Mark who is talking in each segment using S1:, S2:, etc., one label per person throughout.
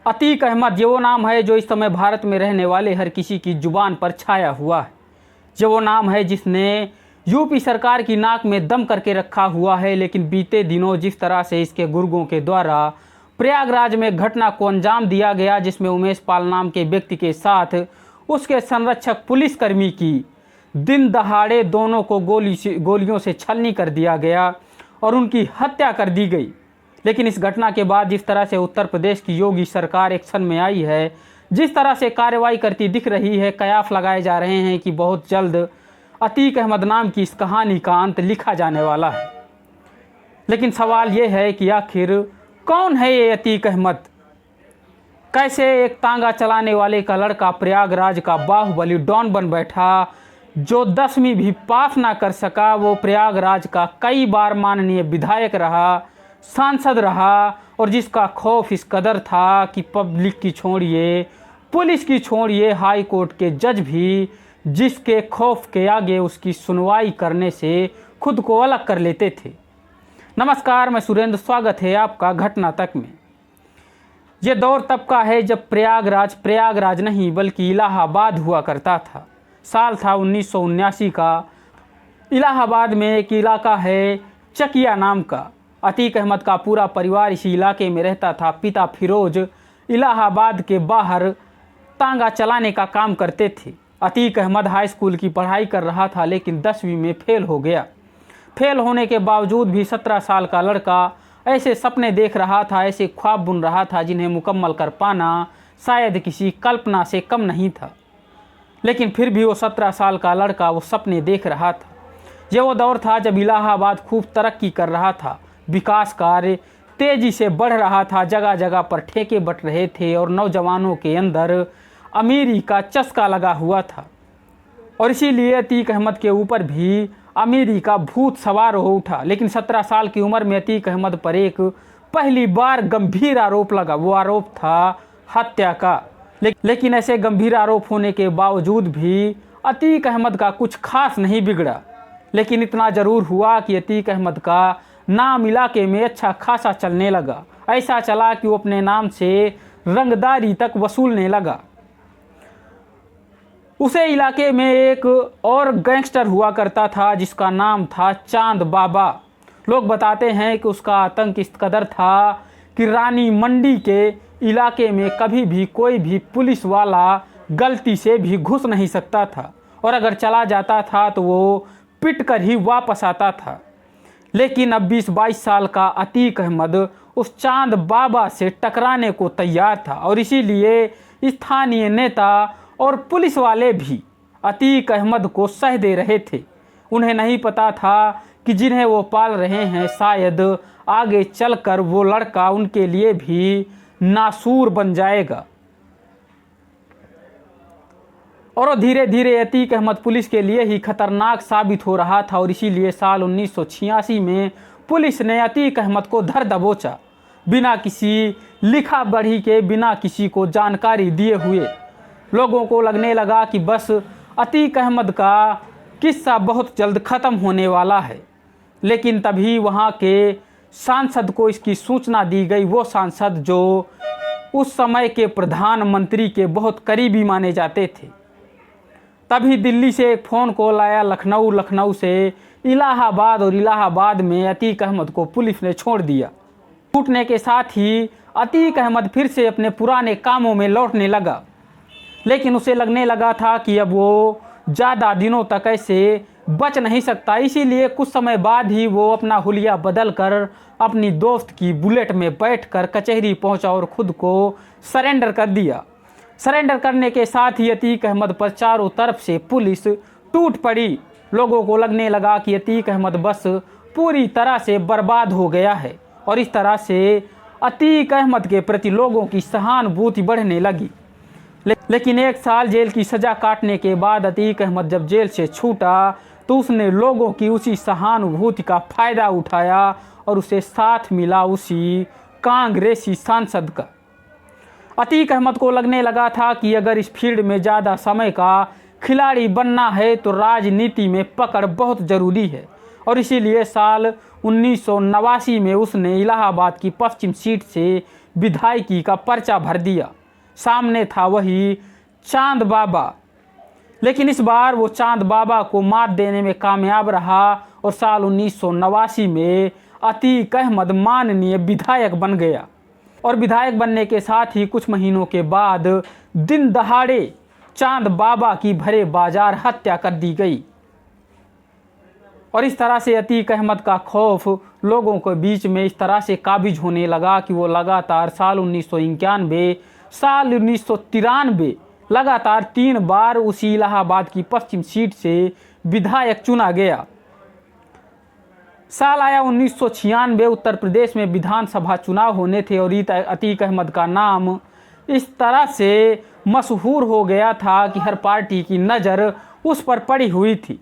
S1: अतीक अहमद ये वो नाम है जो इस समय भारत में रहने वाले हर किसी की जुबान पर छाया हुआ है। ये वो नाम है जिसने यूपी सरकार की नाक में दम करके रखा हुआ है। लेकिन बीते दिनों जिस तरह से इसके गुर्गों के द्वारा प्रयागराज में घटना को अंजाम दिया गया, जिसमें उमेश पाल नाम के व्यक्ति के साथ उसके संरक्षक पुलिसकर्मी की दिन दहाड़े दोनों को गोलियों से छलनी कर दिया गया और उनकी हत्या कर दी गई। लेकिन इस घटना के बाद जिस तरह से उत्तर प्रदेश की योगी सरकार एक्शन में आई है, जिस तरह से कार्रवाई करती दिख रही है, कयास लगाए जा रहे हैं कि बहुत जल्द अतीक अहमद नाम की इस कहानी का अंत लिखा जाने वाला है। लेकिन सवाल ये है कि आखिर कौन है ये अतीक अहमद? कैसे एक तांगा चलाने वाले का लड़का प्रयागराज का बाहुबली डॉन बन बैठा, जो 10वीं भी पास ना कर सका, वो प्रयागराज का कई बार माननीय विधायक रहा, सांसद रहा, और जिसका खौफ इस कदर था कि पब्लिक की छोड़िए, पुलिस की छोड़िए, हाई कोर्ट के जज भी जिसके खौफ के आगे उसकी सुनवाई करने से खुद को अलग कर लेते थे। नमस्कार, मैं सुरेंद्र, स्वागत है आपका घटना तक में। ये दौर तब का है जब प्रयागराज नहीं बल्कि इलाहाबाद हुआ करता था। साल था 1979 का। इलाहाबाद में एक इलाका है चकिया नाम का। अतीक अहमद का पूरा परिवार इसी इलाके में रहता था। पिता फिरोज इलाहाबाद के बाहर तांगा चलाने का काम करते थे। अतीक अहमद हाई स्कूल की पढ़ाई कर रहा था, लेकिन 10वीं में फेल हो गया। फेल होने के बावजूद भी 17 साल का लड़का ऐसे सपने देख रहा था, ऐसे ख्वाब बुन रहा था जिन्हें मुकम्मल कर पाना शायद किसी कल्पना से कम नहीं था। लेकिन फिर भी वो 17 साल का लड़का वो सपने देख रहा था। ये वो दौर था जब इलाहाबाद खूब तरक्की कर रहा था, विकास कार्य तेज़ी से बढ़ रहा था, जगह जगह पर ठेके बंट रहे थे और नौजवानों के अंदर अमीरी का चस्का लगा हुआ था। और इसीलिए अतीक अहमद के ऊपर भी अमीरी का भूत सवार हो उठा। लेकिन 17 साल की उम्र में अतीक अहमद पर एक पहली बार गंभीर आरोप लगा। वो आरोप था हत्या का। लेकिन ऐसे गंभीर आरोप होने के बावजूद भी अतीक अहमद का कुछ खास नहीं बिगड़ा। लेकिन इतना ज़रूर हुआ कि अतीक अहमद का नाम इलाके में अच्छा खासा चलने लगा। ऐसा चला कि वो अपने नाम से रंगदारी तक वसूलने लगा। उसे इलाके में एक और गैंगस्टर हुआ करता था जिसका नाम था चांद बाबा। लोग बताते हैं कि उसका आतंक इस कदर था कि रानी मंडी के इलाके में कभी भी कोई भी पुलिस वाला गलती से भी घुस नहीं सकता था, और अगर चला जाता था तो वो पिट कर ही वापस आता था। लेकिन अब 20-22 साल का अतीक अहमद उस चांद बाबा से टकराने को तैयार था, और इसीलिए स्थानीय नेता और पुलिस वाले भी अतीक अहमद को सह दे रहे थे। उन्हें नहीं पता था कि जिन्हें वो पाल रहे हैं शायद आगे चलकर वो लड़का उनके लिए भी नासूर बन जाएगा। और धीरे धीरे अतीक अहमद पुलिस के लिए ही खतरनाक साबित हो रहा था, और इसीलिए साल 1986 में पुलिस ने अतीक अहमद को धर दबोचा, बिना किसी लिखा पढ़ी के, बिना किसी को जानकारी दिए हुए। लोगों को लगने लगा कि बस अतीक अहमद का किस्सा बहुत जल्द ख़त्म होने वाला है। लेकिन तभी वहाँ के सांसद को इसकी सूचना दी गई। वो सांसद जो उस समय के प्रधानमंत्री के बहुत करीबी माने जाते थे। तभी दिल्ली से एक फ़ोन कॉल आया लखनऊ से इलाहाबाद, और इलाहाबाद में अतीक अहमद को पुलिस ने छोड़ दिया। छूटने के साथ ही अतीक अहमद फिर से अपने पुराने कामों में लौटने लगा। लेकिन उसे लगने लगा था कि अब वो ज़्यादा दिनों तक ऐसे बच नहीं सकता। इसीलिए कुछ समय बाद ही वो अपना हुलिया बदल कर अपनी दोस्त की बुलेट में बैठकर कचहरी पहुंचा और खुद को सरेंडर कर दिया। सरेंडर करने के साथ ही अतीक अहमद पर चारों तरफ से पुलिस टूट पड़ी। लोगों को लगने लगा कि अतीक अहमद बस पूरी तरह से बर्बाद हो गया है, और इस तरह से अतीक अहमद के प्रति लोगों की सहानुभूति बढ़ने लगी। लेकिन 1 साल जेल की सज़ा काटने के बाद अतीक अहमद जब जेल से छूटा तो उसने लोगों की उसी सहानुभूति का फ़ायदा उठाया और उसे साथ मिला उसी कांग्रेसी सांसद का। अतीक अहमद को लगने लगा था कि अगर इस फील्ड में ज़्यादा समय का खिलाड़ी बनना है तो राजनीति में पकड़ बहुत ज़रूरी है, और इसीलिए साल 1989 में उसने इलाहाबाद की पश्चिम सीट से विधायकी का पर्चा भर दिया। सामने था वही चांद बाबा, लेकिन इस बार वो चांद बाबा को मात देने में कामयाब रहा और साल 1989 में अतीक अहमद माननीय विधायक बन गया। और विधायक बनने के साथ ही कुछ महीनों के बाद दिन दहाड़े चांद बाबा की भरे बाजार हत्या कर दी गई। और इस तरह से अतीक अहमद का खौफ लोगों के बीच में इस तरह से काबिज होने लगा कि वो लगातार साल 1991, साल 1993 लगातार 3 बार उसी इलाहाबाद की पश्चिम सीट से विधायक चुना गया। साल आया 1996, उत्तर प्रदेश में विधानसभा चुनाव होने थे और अतीक अहमद का नाम इस तरह से मशहूर हो गया था कि हर पार्टी की नज़र उस पर पड़ी हुई थी।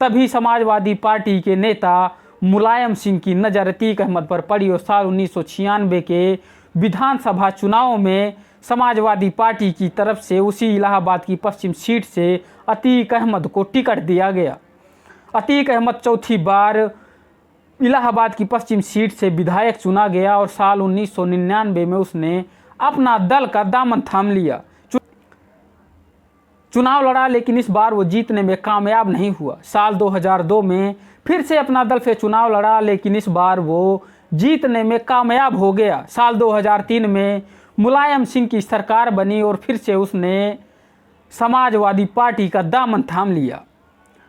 S1: तभी समाजवादी पार्टी के नेता मुलायम सिंह की नज़र अतीक अहमद पर पड़ी और साल 1996 के विधानसभा चुनाव में समाजवादी पार्टी की तरफ से उसी इलाहाबाद की पश्चिम सीट से अतीक अहमद को टिकट दिया गया। अतीक अहमद चौथी बार इलाहाबाद की पश्चिम सीट से विधायक चुना गया और साल 1999 में उसने अपना दल का दामन थाम लिया, चुनाव लड़ा, लेकिन इस बार वो जीतने में कामयाब नहीं हुआ। साल 2002 में फिर से अपना दल से चुनाव लड़ा, लेकिन इस बार वो जीतने में कामयाब हो गया। साल 2003 में मुलायम सिंह की सरकार बनी और फिर से उसने समाजवादी पार्टी का दामन थाम लिया।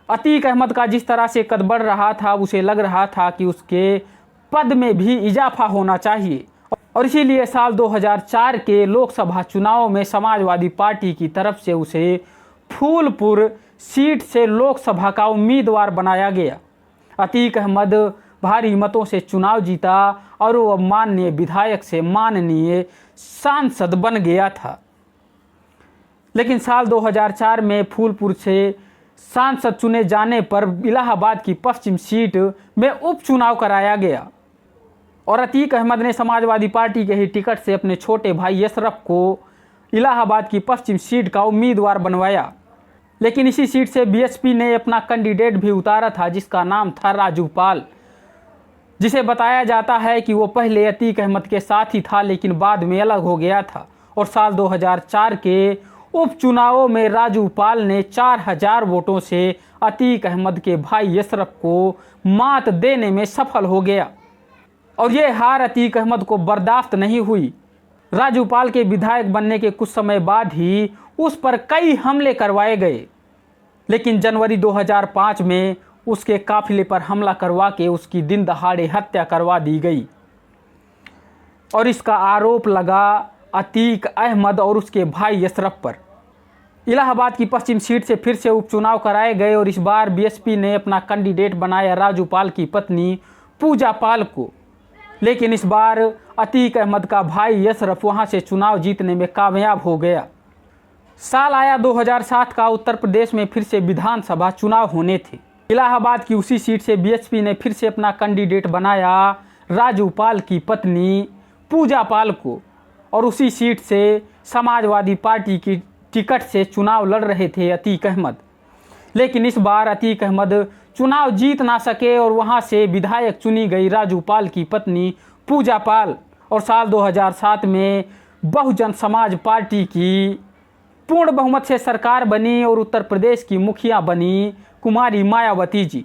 S1: अतीक अहमद का जिस तरह से कद बढ़ रहा था, उसे लग रहा था कि उसके पद में भी इजाफा होना चाहिए और इसीलिए साल 2004 के लोकसभा चुनाव में समाजवादी पार्टी की तरफ से उसे फूलपुर सीट से लोकसभा का उम्मीदवार बनाया गया। अतीक अहमद भारी मतों से चुनाव जीता और वो माननीय विधायक से माननीय सांसद बन गया था। लेकिन साल 2004 में फूलपुर से सांसद चुने जाने पर इलाहाबाद की पश्चिम सीट में उपचुनाव कराया गया और अतीक अहमद ने समाजवादी पार्टी के ही टिकट से अपने छोटे भाई अशरफ को इलाहाबाद की पश्चिम सीट का उम्मीदवार बनवाया। लेकिन इसी सीट से बीएसपी ने अपना कैंडिडेट भी उतारा था, जिसका नाम था राजू पाल, जिसे बताया जाता है कि वो पहले अतीक अहमद के साथ ही था लेकिन बाद में अलग हो गया था। और साल 2004 के उपचुनावों में राजू पाल ने 4000 वोटों से अतीक अहमद के भाई अशरफ को मात देने में सफल हो गया और ये हार अतीक अहमद को बर्दाश्त नहीं हुई। राजू पाल के विधायक बनने के कुछ समय बाद ही उस पर कई हमले करवाए गए, लेकिन जनवरी 2005 में उसके काफिले पर हमला करवा के उसकी दिन दहाड़े हत्या करवा दी गई और इसका आरोप लगा अतीक अहमद और उसके भाई अशरफ पर। इलाहाबाद की पश्चिम सीट से फिर से उपचुनाव कराए गए और इस बार बीएसपी ने अपना कैंडिडेट बनाया राजू पाल की पत्नी पूजा पाल को, लेकिन इस बार अतीक अहमद का भाई अशरफ वहां से चुनाव जीतने में कामयाब हो गया। साल आया 2007 का, उत्तर प्रदेश में फिर से विधानसभा चुनाव होने थे। इलाहाबाद की उसी सीट से बीएसपी ने फिर से अपना कैंडिडेट बनाया राजू पाल की पत्नी पूजा पाल को और उसी सीट से समाजवादी पार्टी की टिकट से चुनाव लड़ रहे थे अतीक अहमद, लेकिन इस बार अतीक अहमद चुनाव जीत ना सके और वहां से विधायक चुनी गई राजू पाल की पत्नी पूजा पाल और साल 2007 में बहुजन समाज पार्टी की पूर्ण बहुमत से सरकार बनी और उत्तर प्रदेश की मुखिया बनी कुमारी मायावती जी।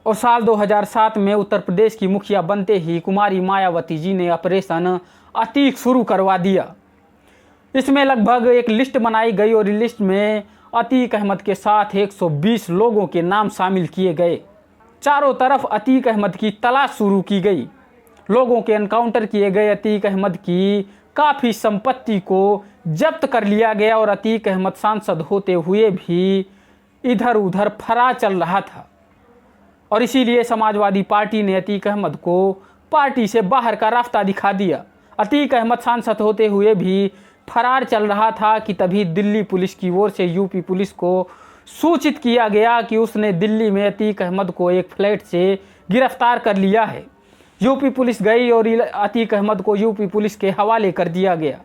S1: और साल 2007 में उत्तर प्रदेश की मुखिया बनते ही कुमारी मायावती जी ने ऑपरेशन अतीक शुरू करवा दिया। इसमें लगभग एक लिस्ट बनाई गई और इस लिस्ट में अतीक अहमद के साथ 120 लोगों के नाम शामिल किए गए। चारों तरफ अतीक अहमद की तलाश शुरू की गई, लोगों के एनकाउंटर किए गए, अतीक अहमद की काफ़ी संपत्ति को जब्त कर लिया गया और अतीक अहमद सांसद होते हुए भी इधर उधर फरार चल रहा था और इसीलिए समाजवादी पार्टी ने अतीक अहमद को पार्टी से बाहर का रास्ता दिखा दिया। अतीक अहमद सांसद होते हुए भी फरार चल रहा था कि तभी दिल्ली पुलिस की ओर से यूपी पुलिस को सूचित किया गया कि उसने दिल्ली में अतीक अहमद को एक फ्लैट से गिरफ्तार कर लिया है। यूपी पुलिस गई और अतीक अहमद को यूपी पुलिस के हवाले कर दिया गया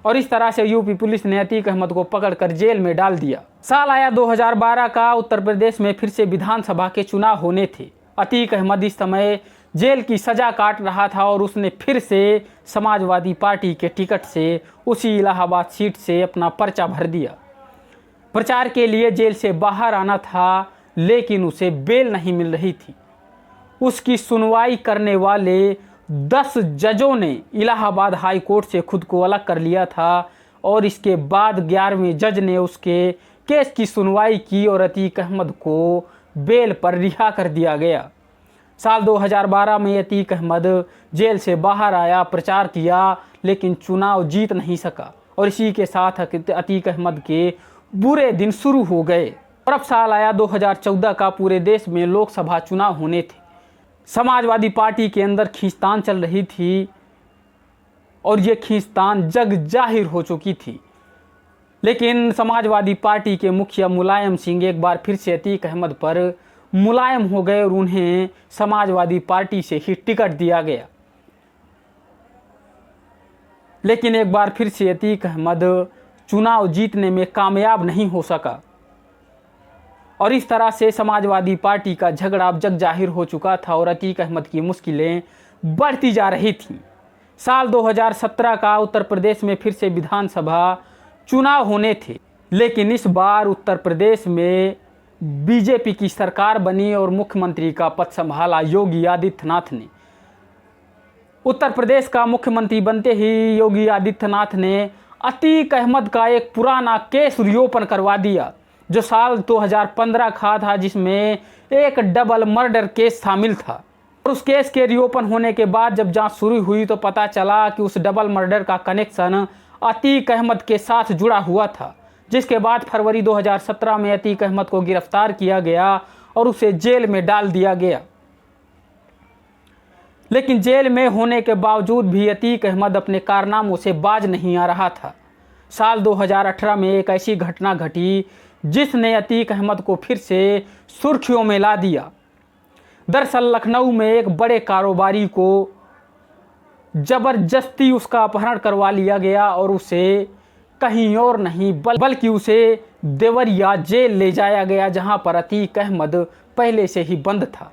S1: और इस तरह से यूपी पुलिस ने अतीक अहमद को पकड़कर जेल में डाल दिया। साल आया 2012 का, उत्तर प्रदेश में फिर से विधानसभा के चुनाव होने थे। अतीक अहमद इस समय जेल की सज़ा काट रहा था और उसने फिर से समाजवादी पार्टी के टिकट से उसी इलाहाबाद सीट से अपना पर्चा भर दिया। प्रचार के लिए जेल से बाहर आना था, लेकिन उसे बेल नहीं मिल रही थी। उसकी सुनवाई करने वाले 10 जजों ने इलाहाबाद हाई कोर्ट से खुद को अलग कर लिया था और इसके बाद 11वें जज ने उसके केस की सुनवाई की और अतीक अहमद को बेल पर रिहा कर दिया गया। साल 2012 में अतीक अहमद जेल से बाहर आया, प्रचार किया, लेकिन चुनाव जीत नहीं सका और इसी के साथ अतीक अहमद के बुरे दिन शुरू हो गए। और अब साल आया 2014 का, पूरे देश में लोकसभा चुनाव होने थे। समाजवादी पार्टी के अंदर खींचतान चल रही थी और ये खींचतान जग जाहिर हो चुकी थी। लेकिन समाजवादी पार्टी के मुखिया मुलायम सिंह एक बार फिर से अतीक अहमद पर मुलायम हो गए और उन्हें समाजवादी पार्टी से ही टिकट दिया गया। लेकिन एक बार फिर से अतीक अहमद चुनाव जीतने में कामयाब नहीं हो सका और इस तरह से समाजवादी पार्टी का झगड़ा अब जग जाहिर हो चुका था और अतीक अहमद की मुश्किलें बढ़ती जा रही थीं। साल 2017 का उत्तर प्रदेश में फिर से विधानसभा चुनाव होने थे, लेकिन इस बार उत्तर प्रदेश में बीजेपी की सरकार बनी और मुख्यमंत्री का पद संभाला योगी आदित्यनाथ ने। उत्तर प्रदेश का मुख्यमंत्री बनते ही योगी आदित्यनाथ ने अतीक अहमद का एक पुराना केस रिओपन करवा दिया, जो साल 2015 का था, जिसमें एक डबल मर्डर केस शामिल था। और उस केस के रिओपन होने के बाद जब जांच शुरू हुई तो पता चला कि उस डबल मर्डर का कनेक्शन अतीक अहमद के साथ जुड़ा हुआ था, जिसके बाद फरवरी 2017 में अतीक अहमद को गिरफ्तार किया गया और उसे जेल में डाल दिया गया। लेकिन जेल में होने के बावजूद भी अतीक अहमद अपने कारनामों से बाज नहीं आ रहा था। साल 2018 में एक ऐसी घटना घटी जिसने अतीक अहमद को फिर से सुर्खियों में ला दिया। दरअसल लखनऊ में एक बड़े कारोबारी को जबरदस्ती उसका अपहरण करवा लिया गया और उसे कहीं और नहीं बल्कि उसे देवरिया जेल ले जाया गया, जहां पर अतीक अहमद पहले से ही बंद था।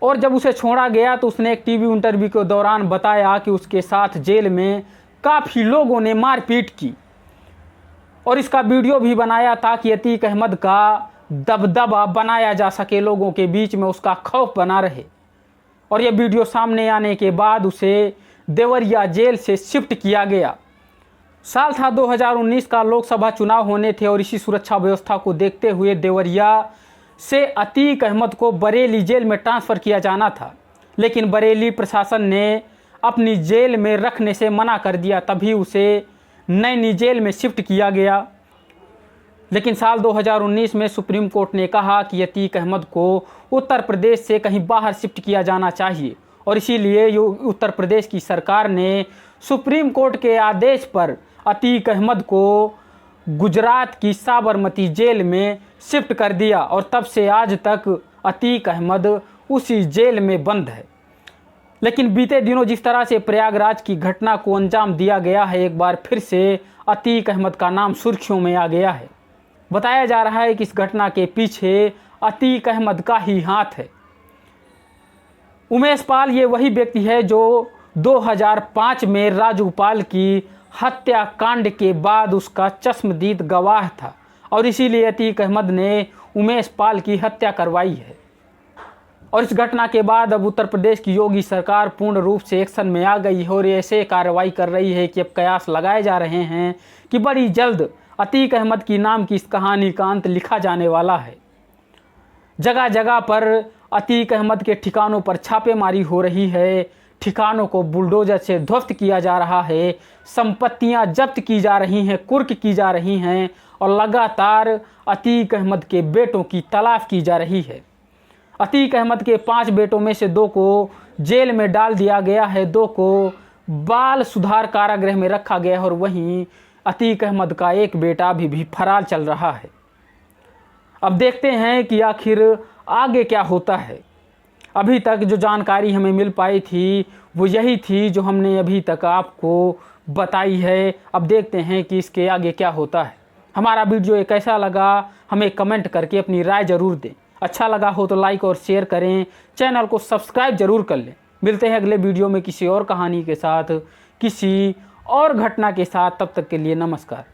S1: और जब उसे छोड़ा गया तो उसने एक टीवी इंटरव्यू के दौरान बताया कि उसके साथ जेल में काफ़ी लोगों ने मारपीट की और इसका वीडियो भी बनाया ताकि अतीक अहमद का दबदबा बनाया जा सके, लोगों के बीच में उसका खौफ बना रहे। और यह वीडियो सामने आने के बाद उसे देवरिया जेल से शिफ्ट किया गया। साल था 2019 का, लोकसभा चुनाव होने थे और इसी सुरक्षा व्यवस्था को देखते हुए देवरिया से अतीक अहमद को बरेली जेल में ट्रांसफ़र किया जाना था, लेकिन बरेली प्रशासन ने अपनी जेल में रखने से मना कर दिया, तभी उसे नैनी जेल में शिफ्ट किया गया। लेकिन साल 2019 में सुप्रीम कोर्ट ने कहा कि अतीक अहमद को उत्तर प्रदेश से कहीं बाहर शिफ्ट किया जाना चाहिए और इसीलिए उत्तर प्रदेश की सरकार ने सुप्रीम कोर्ट के आदेश पर अतीक अहमद को गुजरात की साबरमती जेल में शिफ्ट कर दिया और तब से आज तक अतीक अहमद उसी जेल में बंद है। लेकिन बीते दिनों जिस तरह से प्रयागराज की घटना को अंजाम दिया गया है, एक बार फिर से अतीक अहमद का नाम सुर्खियों में आ गया है। बताया जा रहा है कि इस घटना के पीछे अतीक अहमद का ही हाथ है। उमेश पाल ये वही व्यक्ति है जो 2005 में राजू पाल की हत्याकांड के बाद उसका चश्मदीद गवाह था और इसीलिए अतीक अहमद ने उमेश पाल की हत्या करवाई है। और इस घटना के बाद अब उत्तर प्रदेश की योगी सरकार पूर्ण रूप से एक्शन में आ गई है और ऐसे कार्रवाई कर रही है कि अब कयास लगाए जा रहे हैं कि बड़ी जल्द अतीक अहमद की नाम की इस कहानी का अंत लिखा जाने वाला है। जगह जगह पर अतीक अहमद के ठिकानों पर छापेमारी हो रही है, ठिकानों को बुलडोजर से ध्वस्त किया जा रहा है, संपत्तियां जब्त की जा रही हैं, कुर्क की जा रही हैं और लगातार अतीक अहमद के बेटों की तलाश की जा रही है। अतीक अहमद के 5 बेटों में से 2 को जेल में डाल दिया गया है, 2 को बाल सुधार कारागृह में रखा गया है और वहीं अतीक अहमद का एक बेटा अभी भी फरार चल रहा है। अब देखते हैं कि आखिर आगे क्या होता है। अभी तक जो जानकारी हमें मिल पाई थी वो यही थी जो हमने अभी तक आपको बताई है। अब देखते हैं कि इसके आगे क्या होता है। हमारा वीडियो कैसा लगा हमें कमेंट करके अपनी राय ज़रूर दें। अच्छा लगा हो तो लाइक और शेयर करें, चैनल को सब्सक्राइब ज़रूर कर लें। मिलते हैं अगले वीडियो में किसी और कहानी के साथ, किसी और घटना के साथ। तब तक के लिए नमस्कार।